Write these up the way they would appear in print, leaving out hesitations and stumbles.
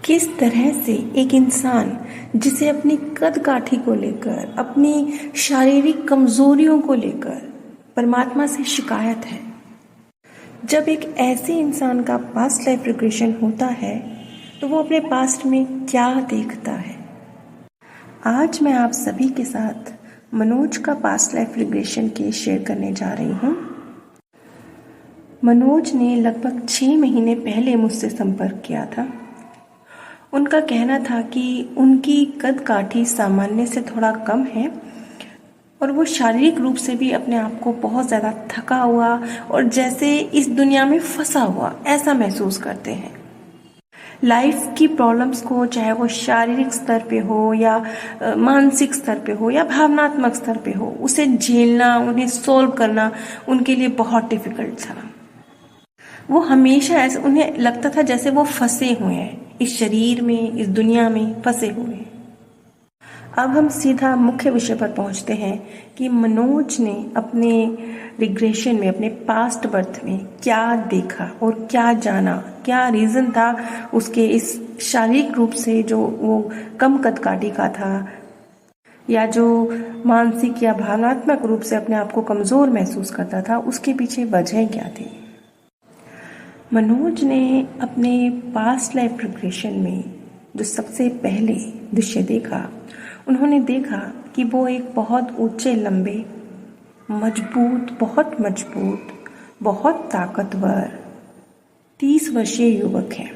किस तरह से एक इंसान जिसे अपनी कद काठी को लेकर, अपनी शारीरिक कमजोरियों को लेकर परमात्मा से शिकायत है, जब एक ऐसे इंसान का पास्ट लाइफ रिग्रेशन होता है तो वो अपने पास्ट में क्या देखता है। आज मैं आप सभी के साथ मनोज का past life regression case share करने जा रही हूँ। मनोज ने लगभग 6 महीने पहले मुझसे संपर्क किया था। उनका कहना था कि उनकी कद काठी सामान्य से थोड़ा कम है और वो शारीरिक रूप से भी अपने आप को बहुत ज़्यादा थका हुआ और जैसे इस दुनिया में फंसा हुआ ऐसा महसूस करते हैं। लाइफ की प्रॉब्लम्स को, चाहे वो शारीरिक स्तर पे हो या मानसिक स्तर पे हो या भावनात्मक स्तर पे हो, उसे झेलना, उन्हें सोल्व करना उनके लिए बहुत डिफिकल्ट था। वो हमेशा ऐसे उन्हें लगता था जैसे वो फंसे हुए हैं इस शरीर में, इस दुनिया में फंसे हुए हैं। अब हम सीधा मुख्य विषय पर पहुंचते हैं कि मनोज ने अपने रिग्रेशन में, अपने पास्ट बर्थ में क्या देखा और क्या जाना, क्या रीज़न था उसके इस शारीरिक रूप से जो वो कम कद काठी का था या जो मानसिक या भावनात्मक रूप से अपने आप को कमज़ोर महसूस करता था, उसके पीछे वजह क्या थी। मनोज ने अपने पास्ट लाइफ रिग्रेशन में जो सबसे पहले दृश्य देखा, उन्होंने देखा कि वो एक बहुत ऊंचे, लंबे, बहुत मजबूत, बहुत ताकतवर 30 वर्षीय युवक है।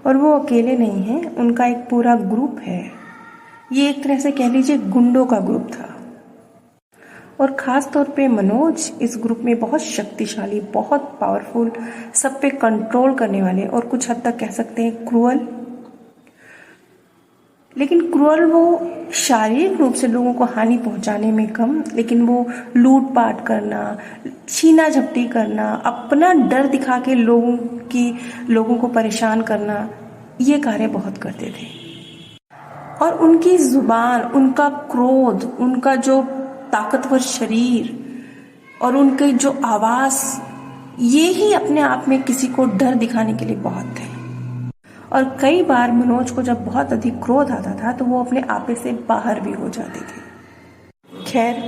और वो अकेले नहीं हैं, उनका एक पूरा ग्रुप है। ये एक तरह से कह लीजिए गुंडों का ग्रुप था। और ख़ास तौर पे मनोज इस ग्रुप में बहुत शक्तिशाली, बहुत पावरफुल, सब पे कंट्रोल करने वाले और कुछ हद तक कह सकते हैं क्रूअल। लेकिन क्रूअल वो शारीरिक रूप से लोगों को हानि पहुंचाने में कम, लेकिन वो लूटपाट करना, छीना झपटी करना, अपना डर दिखा के लोगों को परेशान करना, ये कार्य बहुत करते थे। और उनकी जुबान, उनका क्रोध, उनका जो ताकतवर शरीर और उनके जो आवाज़, ये ही अपने आप में किसी को डर दिखाने के लिए बहुत है। और कई बार मनोज को जब बहुत अधिक क्रोध आता था तो वो अपने आपे से बाहर भी हो जाते थे। खैर,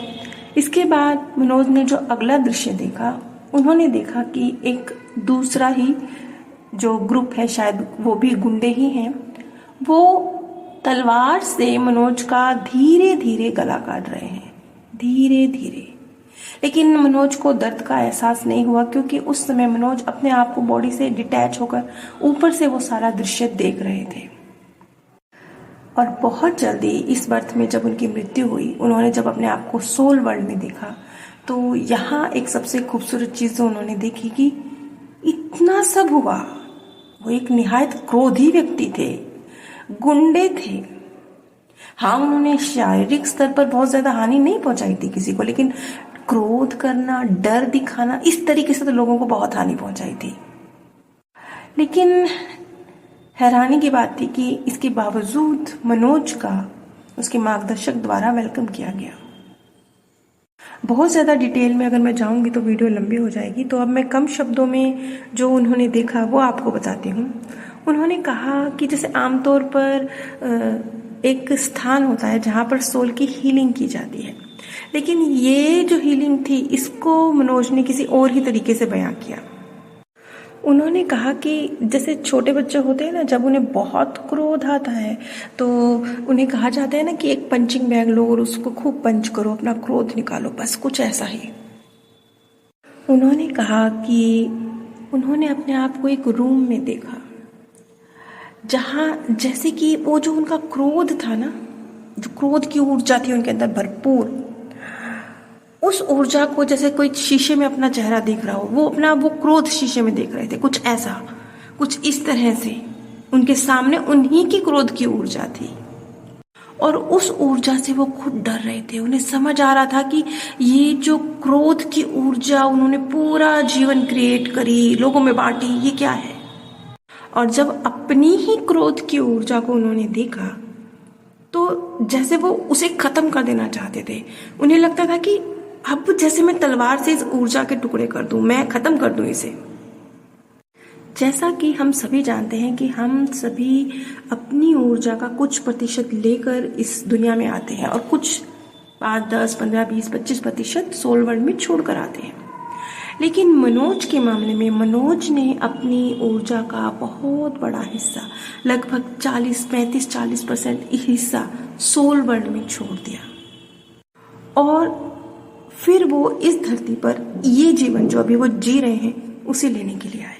इसके बाद मनोज ने जो अगला दृश्य देखा, उन्होंने देखा कि एक दूसरा ही जो ग्रुप है, शायद वो भी गुंडे ही हैं, वो तलवार से मनोज का धीरे धीरे गला काट रहे हैं, धीरे धीरे। लेकिन मनोज को दर्द का एहसास नहीं हुआ क्योंकि उस समय मनोज अपने आप को बॉडी से डिटैच होकर ऊपर से वो सारा दृश्य देख रहे थे। और बहुत जल्दी इस बर्थ में जब उनकी मृत्यु हुई, उन्होंने जब अपने आप को सोल वर्ल्ड में देखा तो यहाँ एक सबसे खूबसूरत चीज़ जो उन्होंने देखी कि इतना सब हुआ। वो एक निहायत क्रोधी व्यक्ति थे, गुंडे थे। हाँ, उन्होंने शारीरिक स्तर पर बहुत ज़्यादा हानि नहीं पहुंचाई थी किसी को, लेकिन क्रोध करना, डर दिखाना, इस तरीके से तो लोगों को बहुत हानि पहुंचाई थी। लेकिन हैरानी की बात थी कि इसके बावजूद मनोज का उसके मार्गदर्शक द्वारा वेलकम किया गया। बहुत ज़्यादा डिटेल में अगर मैं जाऊंगी तो वीडियो लंबी हो जाएगी, तो अब मैं कम शब्दों में जो उन्होंने देखा वो आपको बताती हूँ। उन्होंने कहा कि जैसे आमतौर पर एक स्थान होता है जहाँ पर सोल की हीलिंग की जाती है, लेकिन ये जो हीलिंग थी, इसको मनोज ने किसी और ही तरीके से बयां किया। उन्होंने कहा कि जैसे छोटे बच्चे होते हैं ना, जब उन्हें बहुत क्रोध आता है तो उन्हें कहा जाता है ना कि एक पंचिंग बैग लो और उसको खूब पंच करो, अपना क्रोध निकालो, बस कुछ ऐसा ही। उन्होंने कहा कि उन्होंने अपने आप को एक रूम में देखा जहाँ जैसे कि वो जो उनका क्रोध था ना, जो क्रोध की ऊर्जा थी उनके अंदर भरपूर, उस ऊर्जा को जैसे कोई शीशे में अपना चेहरा देख रहा हो, वो क्रोध शीशे में देख रहे थे, कुछ ऐसा, कुछ इस तरह से उनके सामने उन्हीं की क्रोध की ऊर्जा थी। और उस ऊर्जा से वो खुद डर रहे थे। उन्हें समझ आ रहा था कि ये जो क्रोध की ऊर्जा उन्होंने पूरा जीवन क्रिएट करी, लोगों में बांटी, ये क्या है। और जब अपनी ही क्रोध की ऊर्जा को उन्होंने देखा तो जैसे वो उसे खत्म कर देना चाहते थे। उन्हें लगता था कि अब जैसे मैं तलवार से इस ऊर्जा के टुकड़े कर दूं, मैं खत्म कर दूं इसे। जैसा कि हम सभी जानते हैं कि हम सभी अपनी ऊर्जा का कुछ प्रतिशत लेकर इस दुनिया में आते हैं और कुछ 5, 10, 15, 20, 25% सोल वर्ल्ड में छोड़ कर आते हैं। लेकिन मनोज के मामले में मनोज ने अपनी ऊर्जा का बहुत बड़ा हिस्सा, लगभग 40% हिस्सा सोल वर्ल्ड में छोड़ दिया और फिर वो इस धरती पर ये जीवन जो अभी वो जी रहे हैं उसे लेने के लिए आए।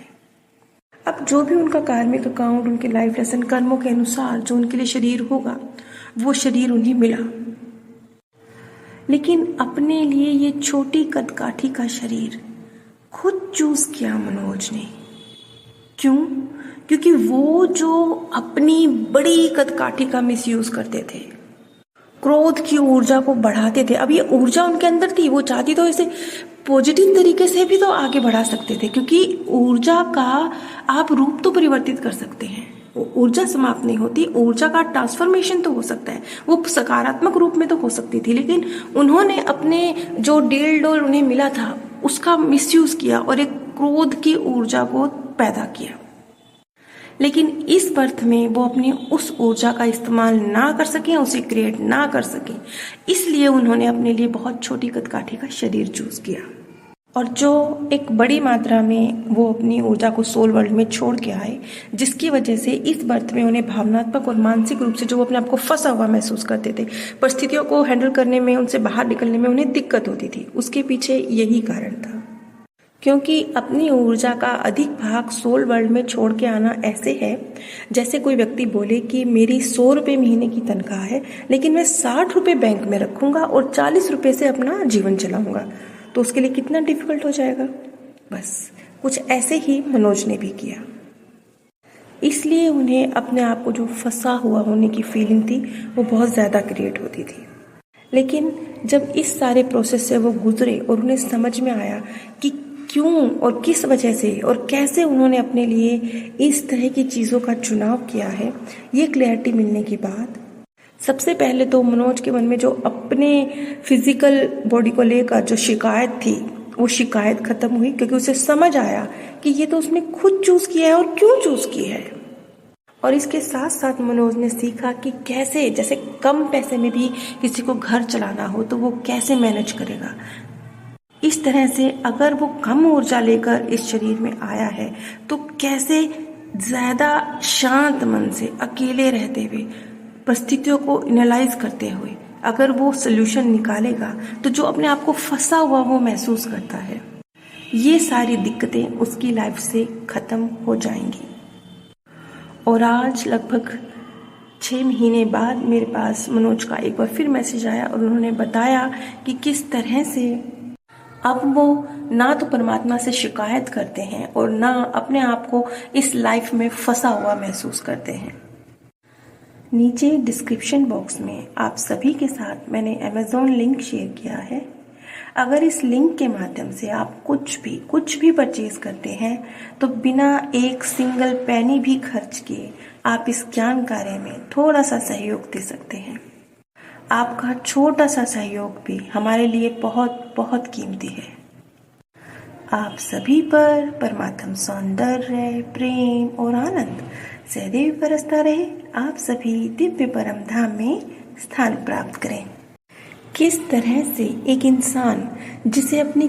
अब जो भी उनका कार्मिक अकाउंट, उनके लाइफ लेसन, कर्मों के अनुसार जो उनके लिए शरीर होगा वो शरीर उन्हें मिला, लेकिन अपने लिए ये छोटी कदकाठी का शरीर खुद चूज किया मनोज ने। क्यों? क्योंकि वो जो अपनी बड़ी कदकाठी का मिसयूज करते थे, क्रोध की ऊर्जा को बढ़ाते थे। अब ये ऊर्जा उनके अंदर थी, वो चाहती तो इसे पॉजिटिव तरीके से भी तो आगे बढ़ा सकते थे, क्योंकि ऊर्जा का आप रूप तो परिवर्तित कर सकते हैं। ऊर्जा समाप्त नहीं होती, ऊर्जा का ट्रांसफॉर्मेशन तो हो सकता है, वो सकारात्मक रूप में तो हो सकती थी, लेकिन उन्होंने अपने जो डील डोल उन्हें मिला था उसका मिसयूज किया और एक क्रोध की ऊर्जा को पैदा किया। लेकिन इस बर्थ में वो अपनी उस ऊर्जा का इस्तेमाल ना कर सके, उसे क्रिएट ना कर सके, इसलिए उन्होंने अपने लिए बहुत छोटी कदकाठी का शरीर चूज किया और जो एक बड़ी मात्रा में वो अपनी ऊर्जा को सोल वर्ल्ड में छोड़ के आए, जिसकी वजह से इस बर्थ में उन्हें भावनात्मक और मानसिक रूप से जो वो अपने आप को फंसा हुआ महसूस करते थे, परिस्थितियों को हैंडल करने में, उनसे बाहर निकलने में उन्हें दिक्कत होती थी। उसके पीछे यही कारण था, क्योंकि अपनी ऊर्जा का अधिक भाग सोल वर्ल्ड में छोड़ के आना ऐसे है जैसे कोई व्यक्ति बोले कि मेरी 100 रुपये महीने की तनख्वाह है, लेकिन मैं 60 रुपये बैंक में रखूंगा और 40 रुपये से अपना जीवन चलाऊंगा, तो उसके लिए कितना डिफिकल्ट हो जाएगा। बस कुछ ऐसे ही मनोज ने भी किया। इसलिए उन्हें अपने आप को जो फंसा हुआ होने की फीलिंग थी वो बहुत ज़्यादा क्रिएट होती थी। लेकिन जब इस सारे प्रोसेस से वो गुजरे और उन्हें समझ में आया कि क्यों और किस वजह से और कैसे उन्होंने अपने लिए इस तरह की चीज़ों का चुनाव किया है, ये क्लैरिटी मिलने के बाद सबसे पहले तो मनोज के मन में जो अपने फिजिकल बॉडी को लेकर जो शिकायत थी वो शिकायत खत्म हुई, क्योंकि उसे समझ आया कि ये तो उसने खुद चूज किया है और क्यों चूज किया है। और इसके साथ साथ मनोज ने सीखा कि कैसे, जैसे कम पैसे में भी किसी को घर चलाना हो तो वो कैसे मैनेज करेगा। इस तरह से अगर वो कम ऊर्जा लेकर इस शरीर में आया है तो कैसे ज्यादा शांत मन से अकेले रहते हुए परिस्थितियों को एनालाइज करते हुए अगर वो सोल्यूशन निकालेगा तो जो अपने आप को फंसा हुआ वो महसूस करता है, ये सारी दिक्कतें उसकी लाइफ से खत्म हो जाएंगी। और आज लगभग 6 महीने बाद मेरे पास मनोज का एक बार फिर मैसेज आया और उन्होंने बताया कि किस तरह से अब वो ना तो परमात्मा से शिकायत करते हैं और ना अपने आप को इस लाइफ में फंसा हुआ महसूस करते हैं। नीचे डिस्क्रिप्शन बॉक्स में आप सभी के साथ मैंने अमेज़ॉन लिंक शेयर किया है। अगर इस लिंक के माध्यम से आप कुछ भी परचेज करते हैं तो बिना एक सिंगल पैनी भी खर्च किए आप इस ज्ञान कार्य में थोड़ा सा सहयोग दे सकते हैं। आपका छोटा सा सहयोग भी हमारे लिए बहुत बहुत कीमती है। आप सभी पर परमात्म सौंदर्य, प्रेम और आनंद सदैव बरसता रहे। आप सभी दिव्य परम धाम में स्थान प्राप्त करें। किस तरह से एक इंसान जिसे अपनी